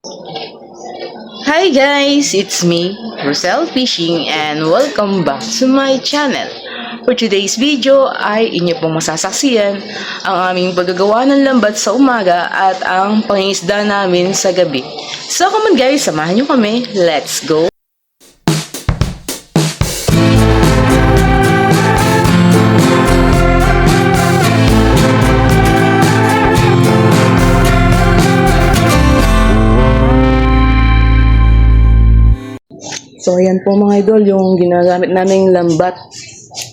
Hi guys, it's me, Rosel Fishing, and welcome back to my channel. For today's video ay inyo pong masasaksiyan ang aming paggagawa ng lambat sa umaga at ang pangingisda namin sa gabi. So come on guys, samahan nyo kami. Let's go! So ayan po mga idol, yung ginagamit naming lambat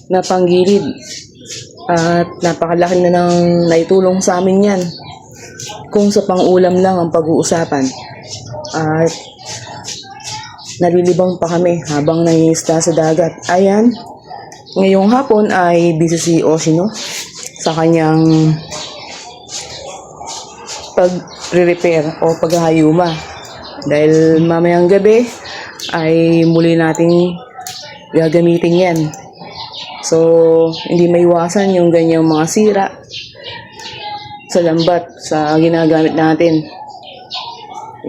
na panggilid. At napakalaki na ng naitulong sa amin yan. Kung sa pang-ulam lang ang pag-uusapan. At nalilibang pa kami habang nangingisda sa dagat. Ayan, ngayong hapon ay busy si Oshino sa kanyang pag-repair o paghahayuma. Dahil mamayang gabi ay muli nating gagamitin yan. So, hindi maiwasan yung ganyang mga sira sa lambat sa ginagamit natin.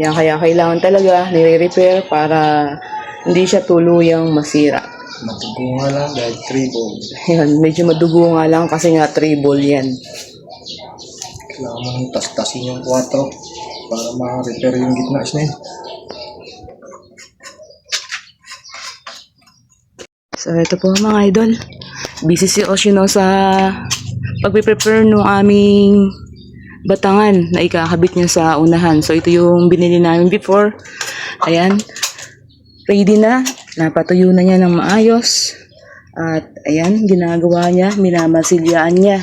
Yan, kaya kailangan talaga nire-repair para hindi siya tuluyang masira. Madugo nga lang dahil 3 ball. Yan, medyo madugo nga lang kasi nga 3 ball yan. Kailangan mong tas-tasin yung 4 para ma-repair yung gitna niya. So, ito po mga idol. Busy si Oshino sa pag-prepare ng aming batangan na ikakabit niya sa unahan. So, ito yung binili namin before. Ayan. Ready na. Napatuyo na niya ng maayos. At, ayan, ginagawa niya. Minamasilyaan niya.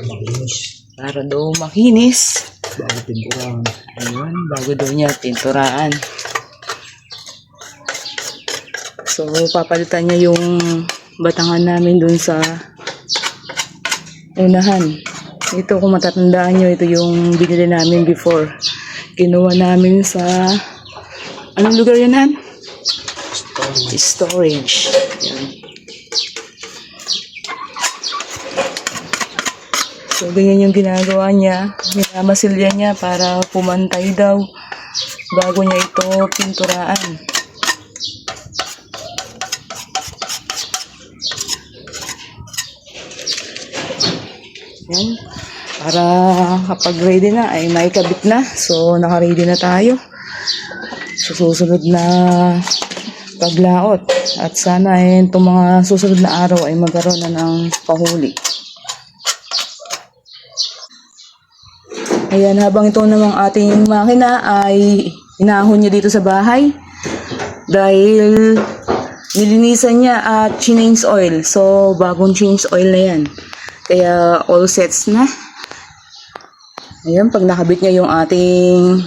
Makinis. Para daw makinis. Bago pinturaan. Ayan, bago daw niya pinturaan. So, papalitan niya yung batangan namin dun sa unahan. Ito, kung matatandaan nyo, ito yung binili namin before. Kinuha namin sa... Anong lugar yun, Han? Storage. Yan. So, ganyan yung ginagawa niya. Minamasilya niya para pumantay daw bago niya ito pinturaan. Yan. Para kapag ready na ay may kabit na. So naka-ready na tayo. So susunod na paglaot. At sana ay itong mga susunod na araw ay magkaroon na ng pahuli. Ayan, habang ito namang ating makina ay inahon niya dito sa bahay. Dahil nilinisan niya at change oil. So bagong change oil na yan. Kaya all sets na. Ayan, pag nakabit niya yung ating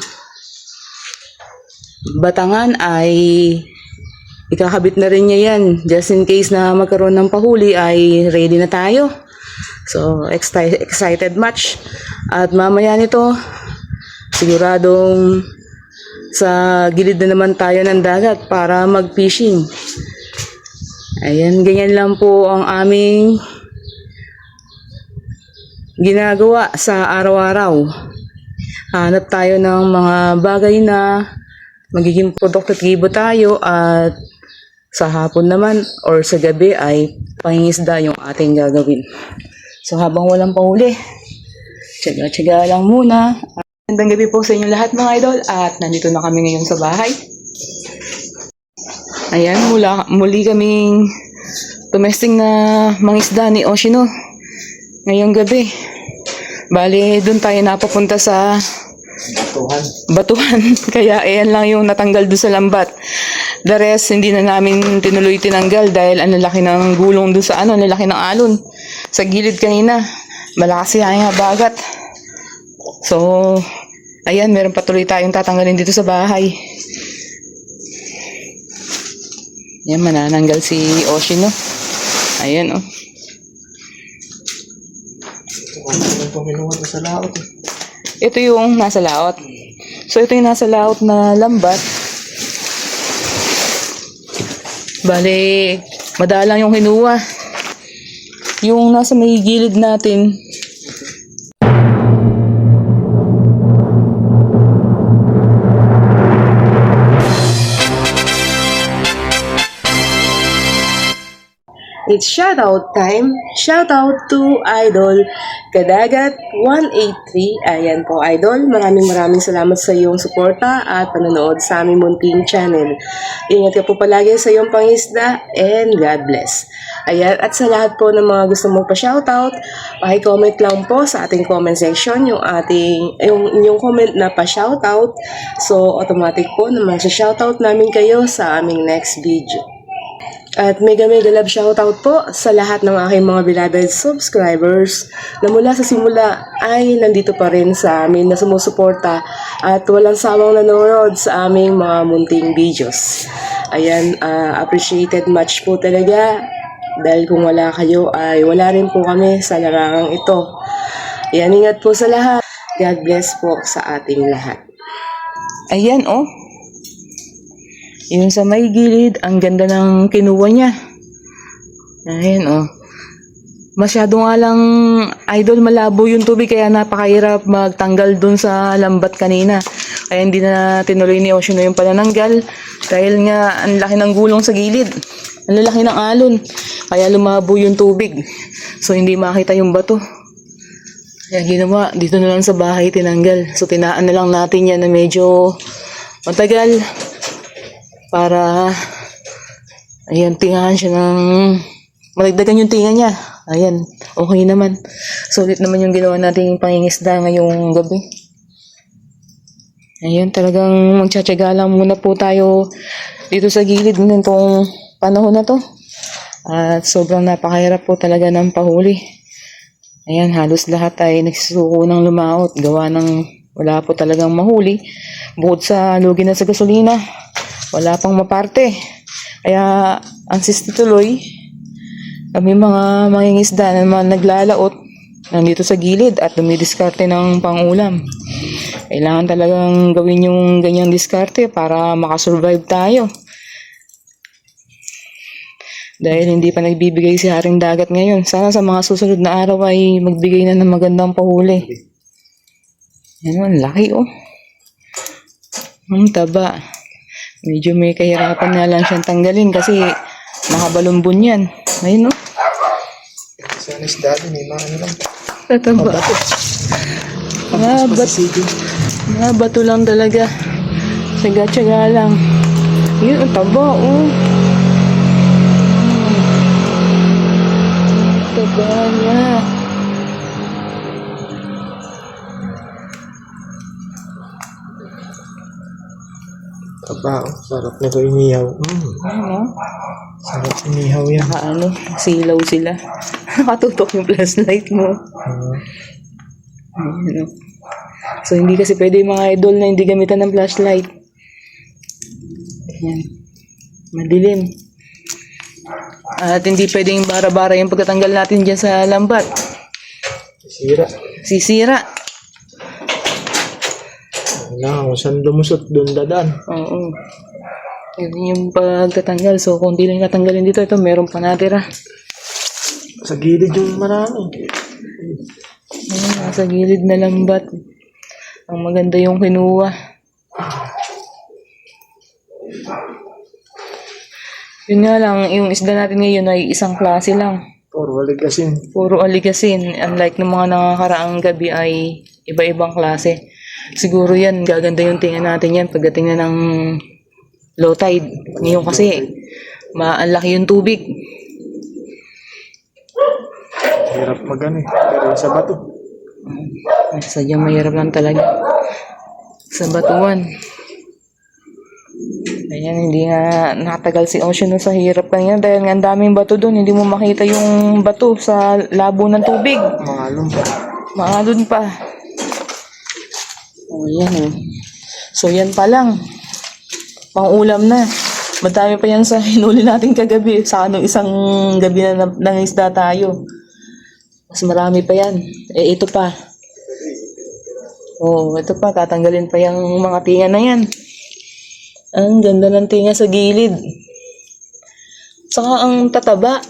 batangan ay ikakabit na rin niya yan. Just in case na magkaroon ng pahuli ay ready na tayo. So, excited much. At mamaya nito, siguradong sa gilid na naman tayo ng dagat para mag-fishing. Ayan, ganyan lang po ang aming ginagawa sa araw-araw. Hanap tayo ng mga bagay na magiging produktibo tayo at sa hapon naman or sa gabi ay pangingisda yung ating gagawin. So habang walang pahuli, tiyaga-tiyaga lang muna. Magandang gabi po sa inyo lahat mga idol at nandito na kami ngayon sa bahay. Ayan, muli kaming tumesting na mangisda ni Oshino ngayong gabi. Bali, doon tayo napapunta sa batuhan. Kaya ayan lang yung natanggal doon sa lambat. The rest, hindi na namin tinuloy tinanggal dahil ang lalaki ng gulong doon sa ang lalaki ng alon. Sa gilid kanina, malakas yung bagat. So, ayan, meron patuloy tayong tatanggalin dito sa bahay. Yan, manananggal si Oshino. Ayan, oh. Sa laot. Ito yung nasa laot. So, ito yung nasa laot na lambat. Bale, madalang yung kinuha. Yung nasa may gilid natin, It's shoutout time. Shoutout to Idol Kadagat 183. Ayan po, Idol. Maraming salamat sa iyong suporta at panonood sa aming munting channel. Ingat ka po palagi sa iyong pangisda and God bless. Ayan, at sa lahat po ng mga gusto mong pa-shoutout, paki-comment lang po sa ating comment section yung inyong comment na pa-shoutout. So, automatic po na masya-shoutout namin kayo sa aming next video. At mega love shoutout po sa lahat ng aking mga beloved subscribers na mula sa simula ay nandito pa rin sa amin na sumusuporta at walang sawang nanonood sa aming mga munting videos. Ayan, appreciated much po talaga dahil kung wala kayo ay wala rin po kami sa larangang ito. Ayan, ingat po sa lahat. God bless po sa ating lahat. Ayan, oh. Yung sa may gilid, ang ganda ng kinuha niya. Ayan, oh. Masyado nga lang, Idol, malabo yung tubig, kaya napakahirap magtanggal dun sa lambat kanina. Kaya hindi na tinuloy ni Ocean yung panananggal. Dahil nga, ang laki ng gulong sa gilid. Ang lalaki ng alon. Kaya lumabo yung tubig. So, hindi makita yung bato. Kaya ginawa, dito na lang sa bahay tinanggal. So, tinaan na lang natin yan na medyo matagal. Para, ayan, tingahan siya ng, malagdagan yung tinga niya. Ayan, okay naman. Sulit naman yung ginawa nating pangingisda ngayong gabi. Ayan, talagang magtsatsaga lang muna po tayo dito sa gilid nitong panahon na to. At sobrang napakahirap po talaga ng pahuli. Ayan, halos lahat ay nagsisuko ng lumaot. Gawa ng wala po talagang mahuli. Bukod sa lugi na sa gasolina. Wala pang maparte. Kaya, ang tuloy, kami mga mangingisda na mga naglalaot nandito sa gilid at dumidiskarte ng pangulam. Kailangan talagang gawin yung ganyang diskarte para makasurvive tayo. Dahil hindi pa nagbibigay si Haring Dagat ngayon. Sana sa mga susunod na araw ay magbigay na ng magandang pahuli. Yan, ang laki, oh. Ang taba. Medyo may kahirapan nga lang siyang tanggalin kasi nakabalumbon yan. Ayun, no? Sana is dati may mga ano lang. Tataba. Mga bato lang talaga. Tsaga-tsaga lang. Yun, ang taba, oh. Taba niya. Taba, oh. Sarap nito inihaw. Ano? Sarap inihaw yan. Ano, silaw sila. Nakatutok yung flashlight mo. Ano. So, hindi kasi pwede yung mga idol na hindi gamitan ng flashlight. Ayan. Madilim. At hindi pwedeng bara-bara yung pagkatanggal natin dyan sa lambat. Sisira. Wala, kung saan lumusot, doon dadan. Oo. Yun yung pagtatanggal. So, kung di lang natanggalin dito, ito meron pa natira. Sa gilid yung marami. Ayun, nasa gilid na lambat. Ang maganda yung kinuha. Yun nga lang, yung isda natin ngayon ay isang klase lang. Puro aligasin. Unlike ng mga nakakaraang gabi ay iba-ibang klase. Siguro yan, gaganda yung tingnan natin yan pagdating na ng low tide. Ngayon kasi, maalaki yung tubig. Hirap magano eh. Pero sa bato. Sadyang mahirap lang talaga. Sa batuan. Ayan, hindi nga natagal si Ocean sa hirap kanina dahil nga ang daming bato doon. Hindi mo makita yung bato sa labo ng tubig. Maalon pa. Oh, yan. So, yan pa lang. Pang-ulam na. Madami pa yan sa hinuli natin kagabi. Sa isang gabi na nangisda tayo. Mas marami pa yan. Eh, ito pa. Oh, ito pa. Tatanggalin pa yung mga tinga na yan. Ang ganda ng tinga sa gilid. Saka ang tataba.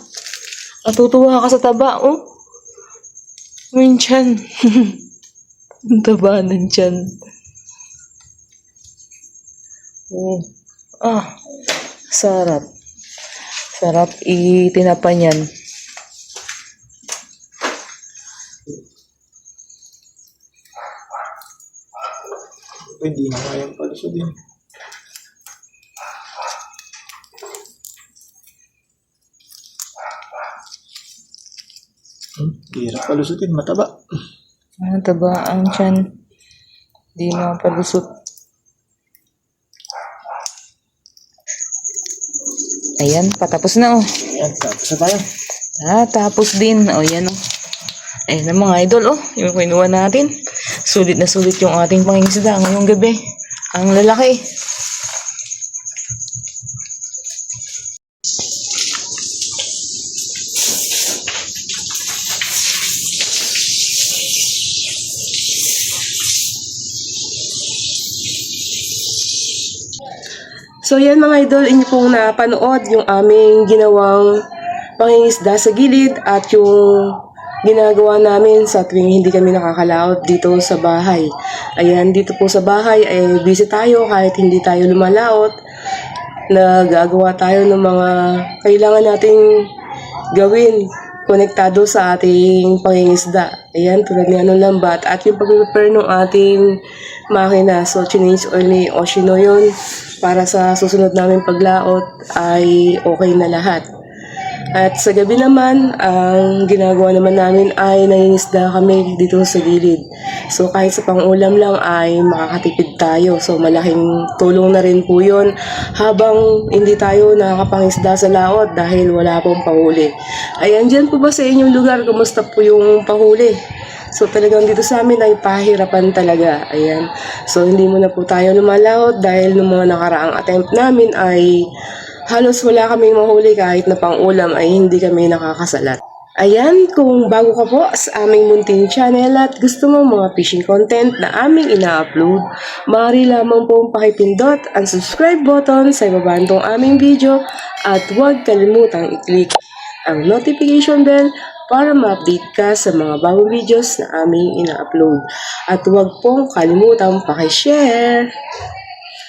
Natutuwa ka sa taba, oh. Yung tiyan. Ang taba ng tiyan. Oh. Sarap. Sarap itinapan yan. Hindi na kayang palusod yun. Hirap palusutin, mataba. Ang taba ang tiyan. Di mapalusot. Ayan, patapos na oh. Ayan, tapos na tayo. Tapos din. O, yan oh. Ayan ang mga idol oh. Yung kinuha natin. Sulit na sulit yung ating pangingisda ngayong gabi. Ang lalaki. So yan mga idol, inyo pong napanood yung aming ginawang pangingisda sa gilid at yung ginagawa namin sa tuwing hindi kami nakakalaot dito sa bahay. Ayan, dito po sa bahay ay busy tayo kahit hindi tayo lumalaot. Nagagawa tayo ng mga kailangan nating gawin konektado sa ating pangingisda. Ayan, tulad ng anong lambat at yung pag-prepare ng ating makina. So, change oil ni Oshino yun para sa susunod namin paglaot ay okay na lahat. At sa gabi naman, ang ginagawa naman namin ay nangingisda kami dito sa gilid. So kahit sa pang-ulam lang ay makakatipid tayo. So malaking tulong na rin po yun habang hindi tayo nakakapangisda sa laot dahil wala pong pahuli. Ayan, dyan po ba sa inyong lugar? Kumusta po yung pahuli? So talagang dito sa amin ay pahirapan talaga. Ayan. So hindi muna po tayo lumalaot dahil nung mga nakaraang attempt namin ay halos wala kaming mahuli kahit na pang-ulam ay hindi kami nakakasalat. Ayan, kung bago ka po sa aming munting channel at gusto mo mga fishing content na aming ina-upload, maaari lamang pong pakipindot ang subscribe button sa ibaba nitong aming video at huwag kalimutang i-click ang notification bell para ma-update ka sa mga bagong videos na aming ina-upload. At huwag pong kalimutang pakishare.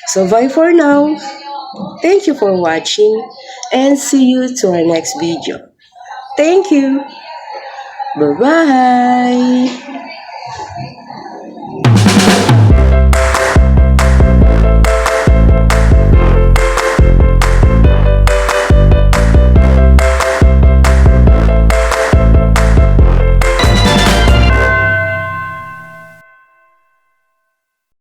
So bye for now. Thank you for watching and see you to our next video. Thank you. Bye-bye.